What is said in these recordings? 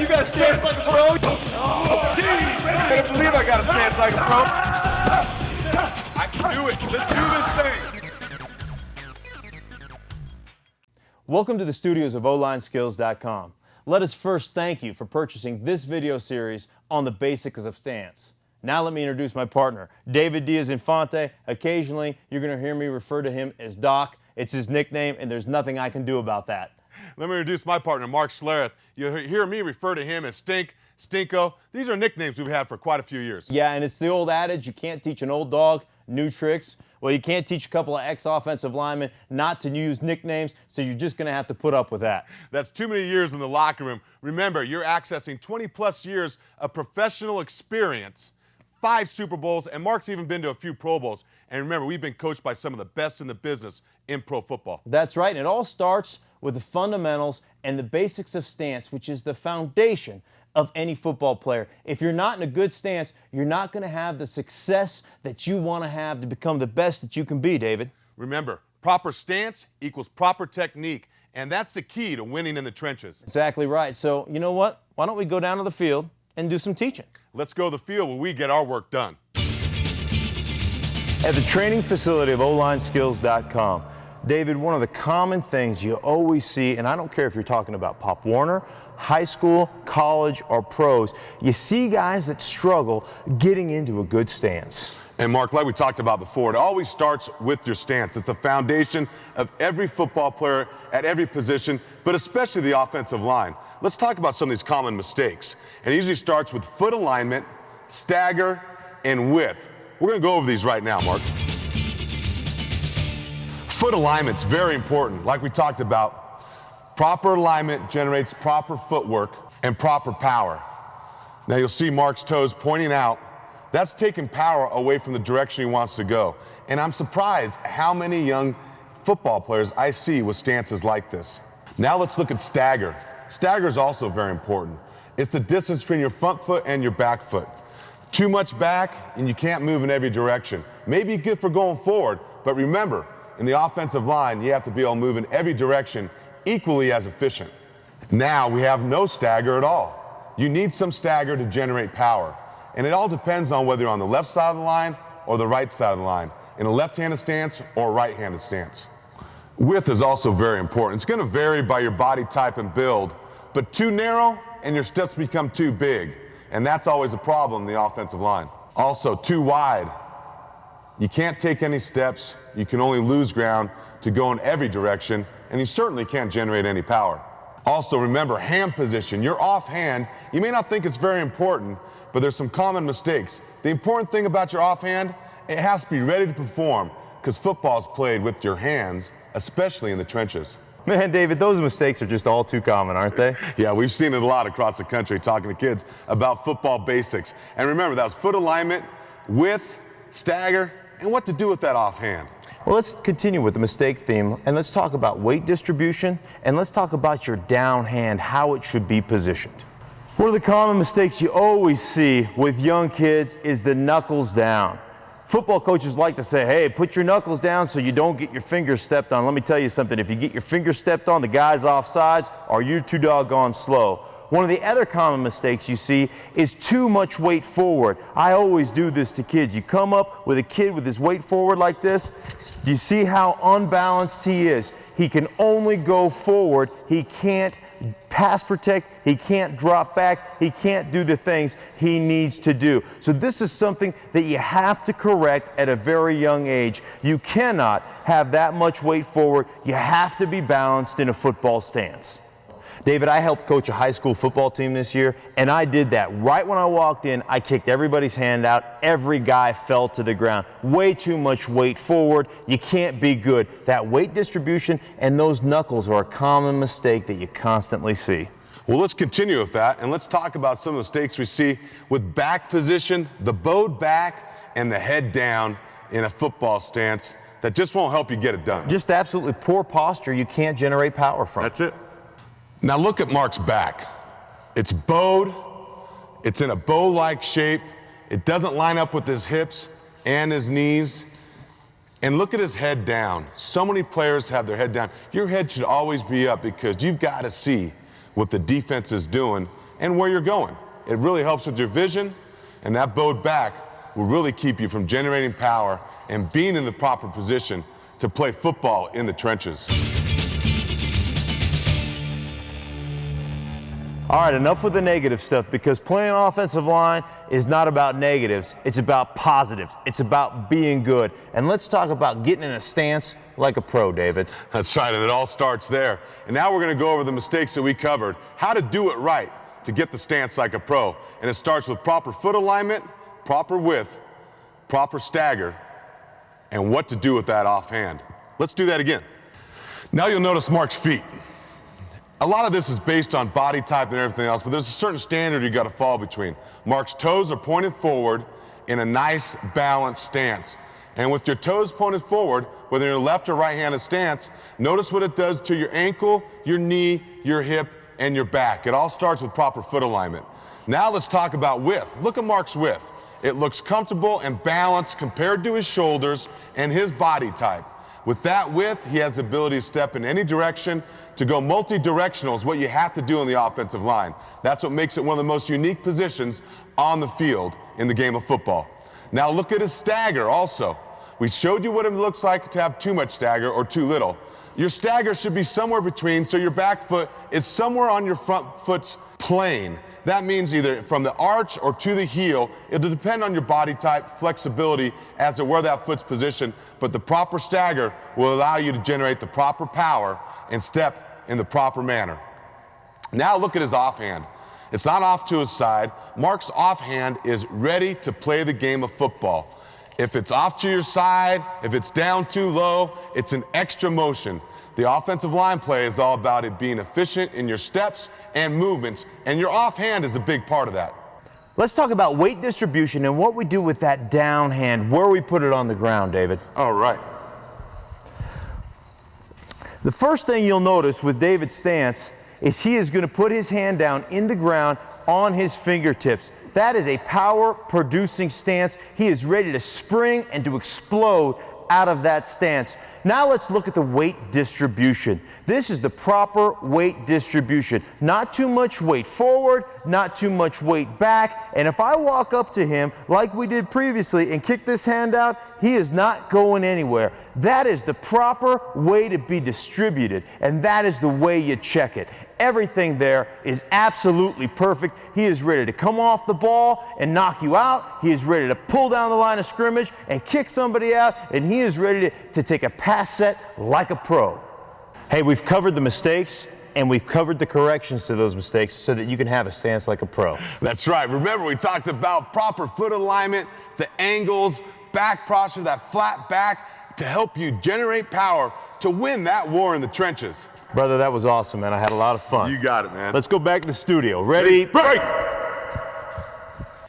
You got a stance like a pro? I can't believe I got a stance like a pro. I can do it. Let's do this thing. Welcome to the studios of OLineSkills.com. Let us first thank you for purchasing this video series on the basics of stance. Now let me introduce my partner, David Diaz-Infante. Occasionally, you're going to hear me refer to him as Doc. It's his nickname, and there's nothing I can do about that. Let me introduce my partner, Mark Schlereth. You hear me refer to him as Stink, Stinko. These are nicknames we've had for quite a few years. Yeah, and it's the old adage, you can't teach an old dog new tricks. Well, you can't teach a couple of ex-offensive linemen not to use nicknames, so you're just going to have to put up with that. That's too many years in the locker room. Remember, you're accessing 20-plus years of professional experience, 5 Super Bowls, and Mark's even been to a few Pro Bowls. And remember, we've been coached by some of the best in the business in pro football. That's right, and it all starts with the fundamentals and the basics of stance, which is the foundation of any football player. If you're not in a good stance, you're not going to have the success that you want to have to become the best that you can be, David. Remember, proper stance equals proper technique, and that's the key to winning in the trenches. Exactly right. So, you know what? Why don't we go down to the field and do some teaching? Let's go to the field where we get our work done. At the training facility of OLineSkills.com, David, one of the common things you always see, and I don't care if you're talking about Pop Warner, high school, college, or pros, you see guys that struggle getting into a good stance. And Mark, like we talked about before, it always starts with your stance. It's the foundation of every football player at every position, but especially the offensive line. Let's talk about some of these common mistakes. And it usually starts with foot alignment, stagger, and width. We're going to go over these right now, Mark. Foot alignment's very important. Like we talked about, proper alignment generates proper footwork and proper power. Now you'll see Mark's toes pointing out. That's taking power away from the direction he wants to go. And I'm surprised how many young football players I see with stances like this. Now let's look at stagger. Stagger is also very important. It's the distance between your front foot and your back foot. Too much back and you can't move in every direction. Maybe good for going forward, but remember, in the offensive line, you have to be able to move in every direction equally as efficient. Now we have no stagger at all. You need some stagger to generate power. And it all depends on whether you're on the left side of the line or the right side of the line, in a left-handed stance or a right-handed stance. Width is also very important. It's going to vary by your body type and build, but too narrow and your steps become too big. And that's always a problem in the offensive line. Also, too wide. You can't take any steps. You can only lose ground to go in every direction, and you certainly can't generate any power. Also, remember, hand position. Your offhand, you may not think it's very important, but there's some common mistakes. The important thing about your offhand, it has to be ready to perform, because football is played with your hands, especially in the trenches. Man, David, those mistakes are just all too common, aren't they? Yeah, we've seen it a lot across the country talking to kids about football basics. And remember, that was foot alignment, width, stagger, and what to do with that offhand. Well, let's continue with the mistake theme, and let's talk about weight distribution, and let's talk about your down hand, how it should be positioned. One of the common mistakes you always see with young kids is the knuckles down. Football coaches like to say, hey, put your knuckles down so you don't get your fingers stepped on. Let me tell you something, if you get your fingers stepped on, the guy's offsides or you're too doggone slow. One of the other common mistakes you see is too much weight forward. I always do this to kids. You come up with a kid with his weight forward like this. Do you see how unbalanced he is? He can only go forward. He can't pass protect, he can't drop back, he can't do the things he needs to do. So this is something that you have to correct at a very young age. You cannot have that much weight forward. You have to be balanced in a football stance. David, I helped coach a high school football team this year, and I did that. Right when I walked in, I kicked everybody's hand out. Every guy fell to the ground. Way too much weight forward. You can't be good. That weight distribution and those knuckles are a common mistake that you constantly see. Well, let's continue with that, and let's talk about some of the mistakes we see with back position, the bowed back, and the head down in a football stance that just won't help you get it done. Just absolutely poor posture you can't generate power from. That's it. Now look at Mark's back. It's bowed, it's in a bow-like shape, it doesn't line up with his hips and his knees, and look at his head down. So many players have their head down. Your head should always be up because you've got to see what the defense is doing and where you're going. It really helps with your vision, and that bowed back will really keep you from generating power and being in the proper position to play football in the trenches. All right, enough with the negative stuff, because playing offensive line is not about negatives. It's about positives. It's about being good. And let's talk about getting in a stance like a pro, David. That's right, and it all starts there. And now we're going to go over the mistakes that we covered, how to do it right to get the stance like a pro. And it starts with proper foot alignment, proper width, proper stagger, and what to do with that offhand. Let's do that again. Now you'll notice Mark's feet. A lot of this is based on body type and everything else, but there's a certain standard you got to fall between. Mark's toes are pointed forward in a nice balanced stance. And with your toes pointed forward, whether you're left or right-handed stance, notice what it does to your ankle, your knee, your hip, and your back. It all starts with proper foot alignment. Now let's talk about width. Look at Mark's width. It looks comfortable and balanced compared to his shoulders and his body type. With that width, he has the ability to step in any direction. To go multi-directional is what you have to do in the offensive line. That's what makes it one of the most unique positions on the field in the game of football. Now look at his stagger also. We showed you what it looks like to have too much stagger or too little. Your stagger should be somewhere between, so your back foot is somewhere on your front foot's plane. That means either from the arch or to the heel. It'll depend on your body type, flexibility as to where that foot's positioned, but the proper stagger will allow you to generate the proper power and step in the proper manner. Now look at his offhand. It's not off to his side. Mark's offhand is ready to play the game of football. If it's off to your side, if it's down too low, it's an extra motion. The offensive line play is all about it being efficient in your steps and movements, and your offhand is a big part of that. Let's talk about weight distribution and what we do with that down hand, where we put it on the ground, David. All right. The first thing you'll notice with David's stance is he is going to put his hand down in the ground on his fingertips. That is a power-producing stance. He is ready to spring and to explode out of that stance. Now let's look at the weight distribution. This is the proper weight distribution. Not too much weight forward, not too much weight back. And if I walk up to him like we did previously and kick this hand out, he is not going anywhere. That is the proper way to be distributed, and that is the way you check it. Everything there is absolutely perfect. He is ready to come off the ball and knock you out. He is ready to pull down the line of scrimmage and kick somebody out, and he is ready to take a pass set like a pro. Hey, we've covered the mistakes and we've covered the corrections to those mistakes so that you can have a stance like a pro. That's right. Remember, we talked about proper foot alignment, the angles, back posture, that flat back to help you generate power to win that war in the trenches. Brother, that was awesome, man. I had a lot of fun. You got it, man. Let's go back to the studio. Ready? Break!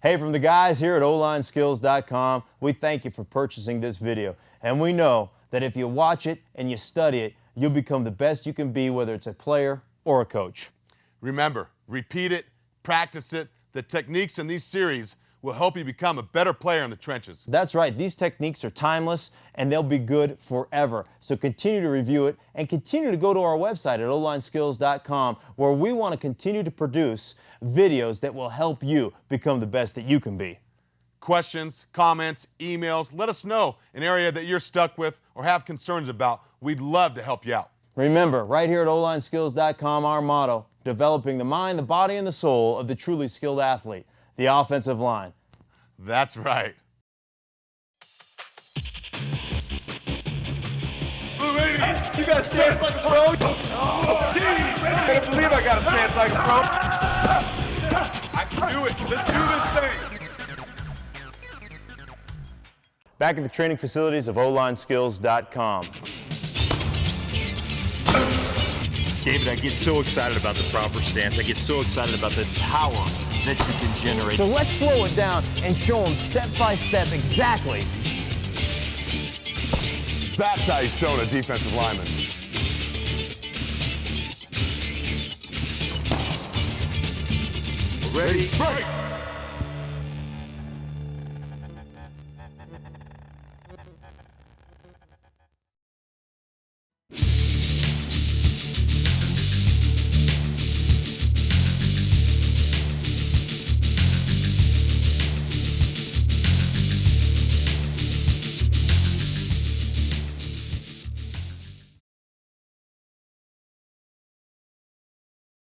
Hey, from the guys here at OLineSkills.com, we thank you for purchasing this video. And we know that if you watch it and you study it, you'll become the best you can be, whether it's a player or a coach. Remember, repeat it, practice it. The techniques in these series will help you become a better player in the trenches. That's right. These techniques are timeless and they'll be good forever. So continue to review it and continue to go to our website at OLineSkills.com, where we want to continue to produce videos that will help you become the best that you can be. Questions, comments, emails, let us know an area that you're stuck with or have concerns about. We'd love to help you out. Remember, right here at OLineSkills.com, our motto, developing the mind, the body, and the soul of the truly skilled athlete, the offensive line. That's right. Blue ladies, you got a stance like a pro? I can't believe I got a stance like a pro. I can do it. Let's do this thing. Back at the training facilities of OLineSkills.com. David, I get so excited about the proper stance. I get so excited about the power that you can generate. So let's slow it down and show them step by step exactly. That's how you stone a defensive lineman. Ready? Break!